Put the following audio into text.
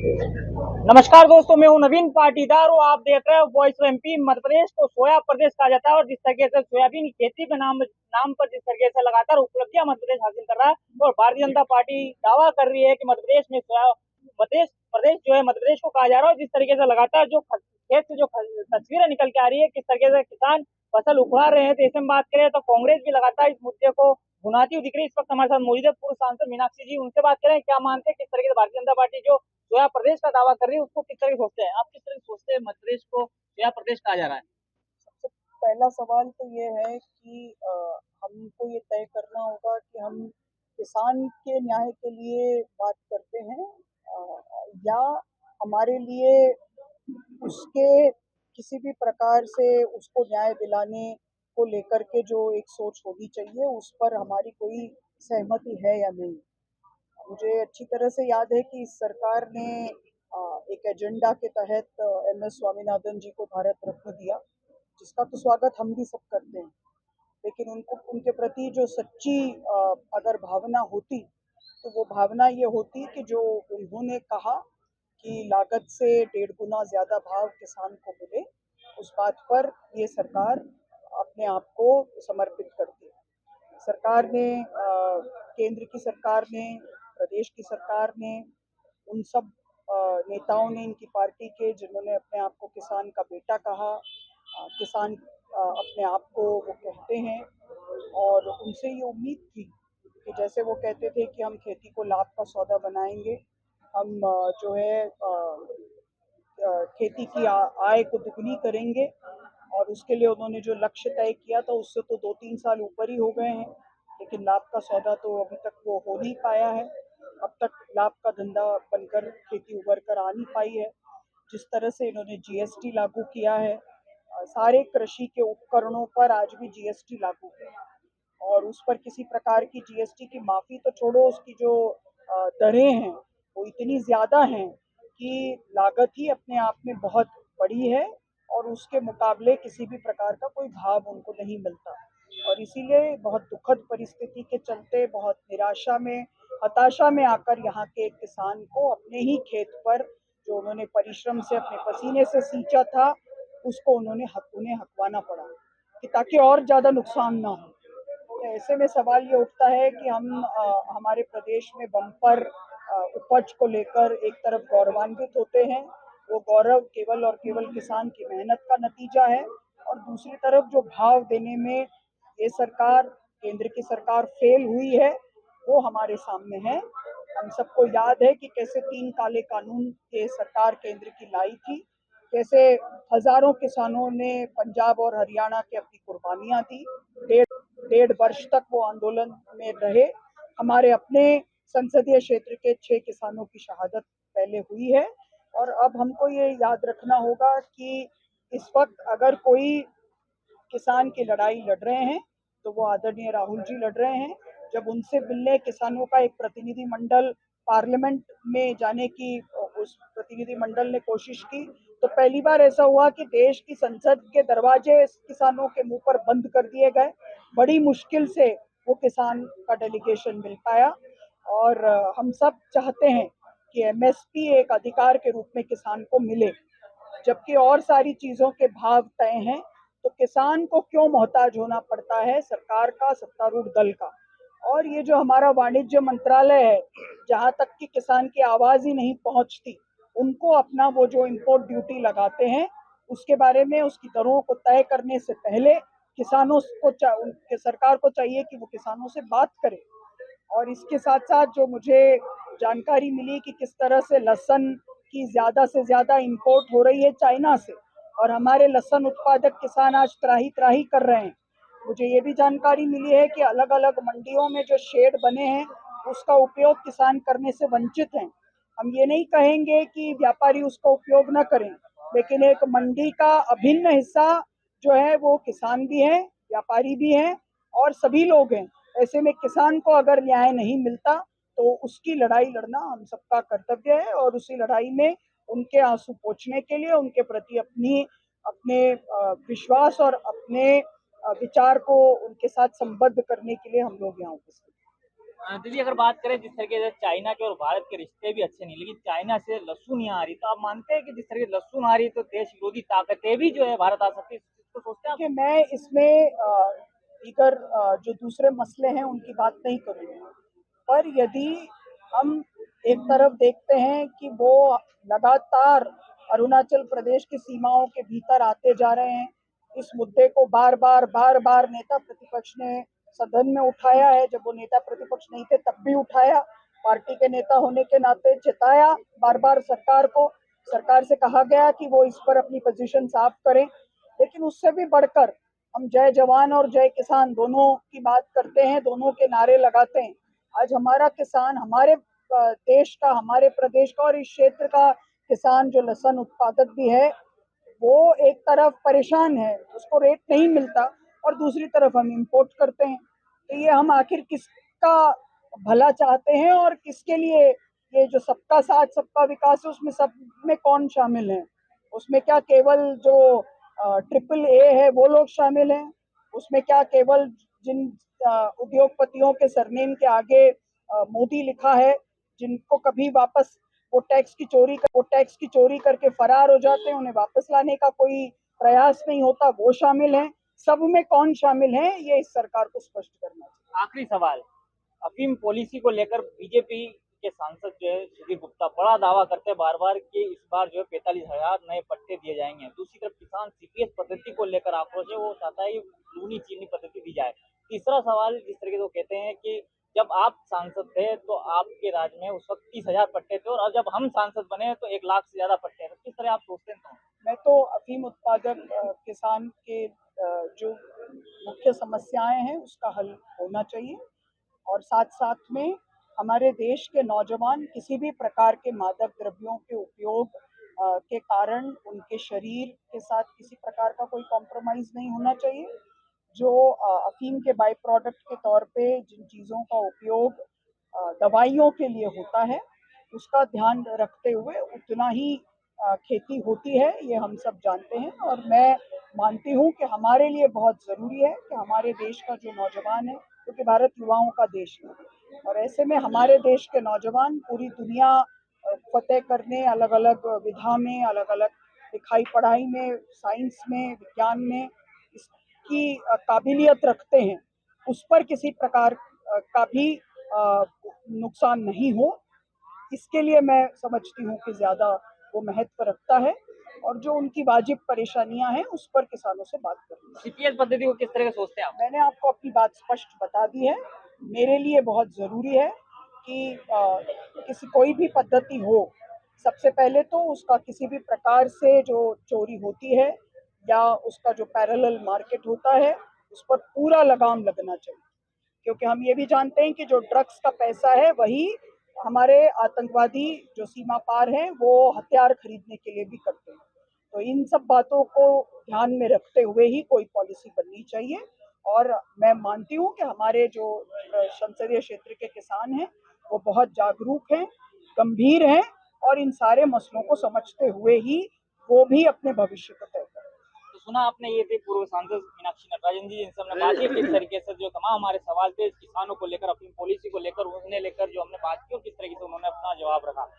नमस्कार दोस्तों, मैं हूं नवीन पाटीदार और आप देख रहे हो voice of MP. Madhya Pradesh को सोया प्रदेश कहा जाता है और जिस तरीके से सोयाबीन की खेती के नाम पर जिस तरीके से लगातार उपलब्धियां मध्य प्रदेश हासिल कर रहा है और भारतीय जनता पार्टी दावा कर रही है कि मध्य प्रदेश में मध्य प्रदेश जो है मध्य प्रदेश को कहा जा रहा है। और जिस तरीके से लगातार जो खेत से जो तस्वीरें निकल के आ रही है, किस तरीके से किसान फसल उखड़ा रहे हैं, तो ऐसे में बात करें तो कांग्रेस भी लगातार इस मुद्दे को भुनाती हुई दिख रही है। इस वक्त हमारे साथ मौजूद है पूर्व सांसद मीनाक्षी जी, उनसे बात करें क्या मानते हैं, किस तरीके से भारतीय जनता पार्टी जो सोया प्रदेश का दावा कर रही है उसको किस तरह सोचते हैं, आप किस तरह सोचते हैं मध्य प्रदेश को सोया प्रदेश कहा जा रहा है? सबसे पहला सवाल तो ये है कि हमको ये तय करना होगा कि हम किसान के न्याय के लिए बात करते हैं या हमारे लिए उसके किसी भी प्रकार से उसको न्याय दिलाने को लेकर के जो एक सोच होनी चाहिए उस पर हमारी कोई सहमति है या नहीं। मुझे अच्छी तरह से याद है कि इस सरकार ने एक एजेंडा के तहत MS स्वामीनाथन जी को भारत रत्न दिया, जिसका तो स्वागत हम भी सब करते हैं। लेकिन उनको उनके प्रति जो सच्ची अगर भावना होती तो वो भावना ये होती कि जो उन्होंने कहा कि लागत से 1.5 गुना ज़्यादा भाव किसान को मिले, उस बात पर ये सरकार अपने आप को समर्पित करती है। सरकार ने केंद्र की सरकार ने, प्रदेश की सरकार ने, उन सब नेताओं ने इनकी पार्टी के जिन्होंने अपने आप को किसान का बेटा कहा, किसान अपने आप को वो कहते हैं और उनसे ये उम्मीद थी कि जैसे वो कहते थे कि हम खेती को लाभ का सौदा बनाएंगे, हम जो है खेती की आय को दुगनी करेंगे और उसके लिए उन्होंने जो लक्ष्य तय किया था उससे तो 2-3 साल ऊपर ही हो गए हैं, लेकिन लाभ का सौदा तो अभी तक वो हो नहीं पाया है। अब तक लाभ का धंधा बनकर खेती उभर कर आ नहीं पाई है। जिस तरह से इन्होंने GST लागू किया है, सारे कृषि के उपकरणों पर आज भी GST लागू है और उस पर किसी प्रकार की GST की माफ़ी तो छोड़ो, उसकी जो दरें हैं वो इतनी ज़्यादा हैं कि लागत ही अपने आप में बहुत बड़ी है और उसके मुकाबले किसी भी प्रकार का कोई भाव उनको नहीं मिलता। और इसीलिए बहुत दुखद परिस्थिति के चलते, बहुत निराशा में, हताशा में आकर यहाँ के किसान को अपने ही खेत पर जो उन्होंने परिश्रम से अपने पसीने से सींचा था उसको उन्हें हकवाना पड़ा कि ताकि और ज़्यादा नुकसान ना हो। तो ऐसे में सवाल ये उठता है कि हम हमारे प्रदेश में बम्पर उपज को लेकर एक तरफ गौरवान्वित होते हैं, वो गौरव केवल और केवल किसान की मेहनत का नतीजा है, और दूसरी तरफ जो भाव देने में ये सरकार, केंद्र की सरकार फेल हुई है, वो हमारे सामने है। हम सबको याद है कि कैसे 3 काले कानून ये सरकार केंद्र की लाई थी, कैसे हजारों किसानों ने पंजाब और हरियाणा के अपनी कुर्बानियां दी, 1.5 वर्ष तक वो आंदोलन में रहे। हमारे अपने संसदीय क्षेत्र के 6 किसानों की शहादत पहले हुई है और अब हमको ये याद रखना होगा कि इस वक्त अगर कोई किसान की लड़ाई लड़ रहे हैं तो वो आदरणीय राहुल जी लड़ रहे हैं। जब उनसे मिलने किसानों का एक प्रतिनिधि मंडल पार्लियामेंट में जाने की उस प्रतिनिधि मंडल ने कोशिश की तो पहली बार ऐसा हुआ कि देश की संसद के दरवाजे किसानों के मुंह पर बंद कर दिए गए। बड़ी मुश्किल से वो किसान का डेलीगेशन मिल पाया और हम सब चाहते हैं कि MSP एक अधिकार के रूप में किसान को मिले, जबकि और सारी चीजों के भाव तय हैं, तो किसान को क्यों मोहताज होना पड़ता है सरकार का, सत्तारूढ़ दल का। और ये जो हमारा वाणिज्य मंत्रालय है, जहां तक कि किसान की आवाज ही नहीं पहुंचती, उनको अपना वो जो इम्पोर्ट ड्यूटी लगाते हैं उसके बारे में, उसकी दरों को तय करने से पहले किसानों को सरकार को चाहिए कि वो किसानों से बात करे। और इसके साथ साथ जो मुझे जानकारी मिली कि किस तरह से लहसुन की ज़्यादा से ज़्यादा इंपोर्ट हो रही है चाइना से, और हमारे लहसुन उत्पादक किसान आज त्राही त्राही कर रहे हैं। मुझे ये भी जानकारी मिली है कि अलग अलग मंडियों में जो शेड बने हैं उसका उपयोग किसान करने से वंचित हैं। हम ये नहीं कहेंगे कि व्यापारी उसका उपयोग न करें, लेकिन एक मंडी का अभिन्न हिस्सा जो है वो किसान भी हैं, व्यापारी भी हैं और सभी लोग हैं। ऐसे में किसान को अगर न्याय नहीं मिलता तो उसकी लड़ाई लड़ना हम सबका कर्तव्य है और उसी लड़ाई में उनके आंसू पोंछने के लिए, उनके प्रति अपने विश्वास और अपने विचार को उनके साथ संबद्ध करने के लिए हम लोग यहाँ उपस्थित हैं। दीदी अगर बात करें जिस तरीके से चाइना के और भारत के रिश्ते भी अच्छे नहीं, लेकिन चाइना से लहसुन यहाँ आ रही, तो आप मानते हैं कि जिस तरीके से लहसुन आ रही तो देश विरोधी ताकतें भी जो है भारत आ सकती है, इसको सोचते हैं आप? कि मैं इसमें दीगर जो दूसरे मसले हैं उनकी बात नहीं करूँगा, पर यदि हम एक तरफ देखते हैं कि वो लगातार अरुणाचल प्रदेश की सीमाओं के भीतर आते जा रहे हैं, इस मुद्दे को बार बार नेता प्रतिपक्ष ने सदन में उठाया है, जब वो नेता प्रतिपक्ष नहीं थे तब भी उठाया, पार्टी के नेता होने के नाते चिताया बार बार सरकार को, सरकार से कहा गया कि वो इस पर अपनी पोजीशन साफ करें, लेकिन उससे भी बढ़कर हम जय जवान और जय किसान दोनों की बात करते हैं, दोनों के नारे लगाते हैं। आज हमारा किसान, हमारे देश का, हमारे प्रदेश का और इस क्षेत्र का किसान जो लहसुन उत्पादक भी है, वो एक तरफ परेशान है, उसको रेट नहीं मिलता, और दूसरी तरफ हम इंपोर्ट करते हैं। तो ये हम आखिर किसका भला चाहते हैं और किसके लिए ये जो सबका साथ सबका विकास है, उसमें सब में कौन शामिल है? उसमें क्या केवल जो ट्रिपल ए है वो लोग शामिल हैं? उसमें क्या केवल जिन उद्योगपतियों के सरनेम के आगे मोदी लिखा है, जिनको कभी वापस वो टैक्स की चोरी करके फरार हो जाते हैं, उन्हें वापस लाने का कोई प्रयास नहीं होता, वो शामिल हैं? सब में कौन शामिल है, ये इस सरकार को स्पष्ट करना चाहिए। आखिरी सवाल, अफीम पॉलिसी को लेकर बीजेपी के सांसद जो है सुधीर गुप्ता बड़ा दावा करते हैं बार बार कि इस बार जो है 45,000 नए पट्टे दिए जाएंगे। दूसरी तरफ किसान सीपीएस पद्धति को लेकर आक्रोश है, वो चाहता है कि लूनी चीनी पद्धति दी जाए। तीसरा सवाल जिस तरीके से वो कहते हैं कि जब आप सांसद थे तो आपके राज्य में उस वक्त 30,000 पट्टे थे, और अब जब हम सांसद बने तो 1 लाख से ज्यादा पट्टे हैं, तो किस तरह आप सोचते हैं? मैं तो अफीम उत्पादक किसान के जो मुख्य समस्याएं हैं उसका हल होना चाहिए, और साथ साथ में हमारे देश के नौजवान किसी भी प्रकार के मादक द्रव्यों के उपयोग के कारण उनके शरीर के साथ किसी प्रकार का कोई कॉम्प्रोमाइज़ नहीं होना चाहिए। जो अफीम के बाई प्रोडक्ट के तौर पे जिन चीज़ों का उपयोग दवाइयों के लिए होता है, उसका ध्यान रखते हुए उतना ही खेती होती है, ये हम सब जानते हैं। और मैं मानती हूँ कि हमारे लिए बहुत ज़रूरी है कि हमारे देश का जो नौजवान है, क्योंकि भारत युवाओं का देश है, और ऐसे में हमारे देश के नौजवान पूरी दुनिया फतेह करने, अलग अलग विधा में, अलग अलग लिखाई पढ़ाई में, साइंस में, विज्ञान में इसकी काबिलियत रखते हैं, उस पर किसी प्रकार का भी नुकसान नहीं हो, इसके लिए मैं समझती हूँ कि ज़्यादा वो महत्व रखता है, और जो उनकी वाजिब परेशानियां हैं उस पर किसानों से बात करनी चाहिए। सीपीएस पद्धति को किस तरह से सोचते हैं आप? मैंने आपको अपनी बात स्पष्ट बता दी है। मेरे लिए बहुत ज़रूरी है कि किसी कोई भी पद्धति हो, सबसे पहले तो उसका किसी भी प्रकार से जो चोरी होती है या उसका जो पैरेलल मार्केट होता है, उस पर पूरा लगाम लगना चाहिए, क्योंकि हम ये भी जानते हैं कि जो ड्रग्स का पैसा है वही हमारे आतंकवादी जो सीमा पार हैं वो हथियार खरीदने के लिए भी करते हैं। तो इन सब बातों को ध्यान में रखते हुए ही कोई पॉलिसी बननी चाहिए, और मैं मानती हूँ कि हमारे जो संसदीय क्षेत्र के किसान हैं वो बहुत जागरूक हैं, गंभीर हैं, और इन सारे मसलों को समझते हुए ही वो भी अपने भविष्य को तय करें। तो सुना आपने, ये थे पूर्व सांसद मीनाक्षी नटराजन जी, जिनसे हमने बात की किस तरीके से जो तमाम हमारे सवाल थे किसानों को लेकर, अपनी पॉलिसी को लेकर, उन्हें लेकर जो हमने बात की और किस तरीके से उन्होंने अपना जवाब रखा।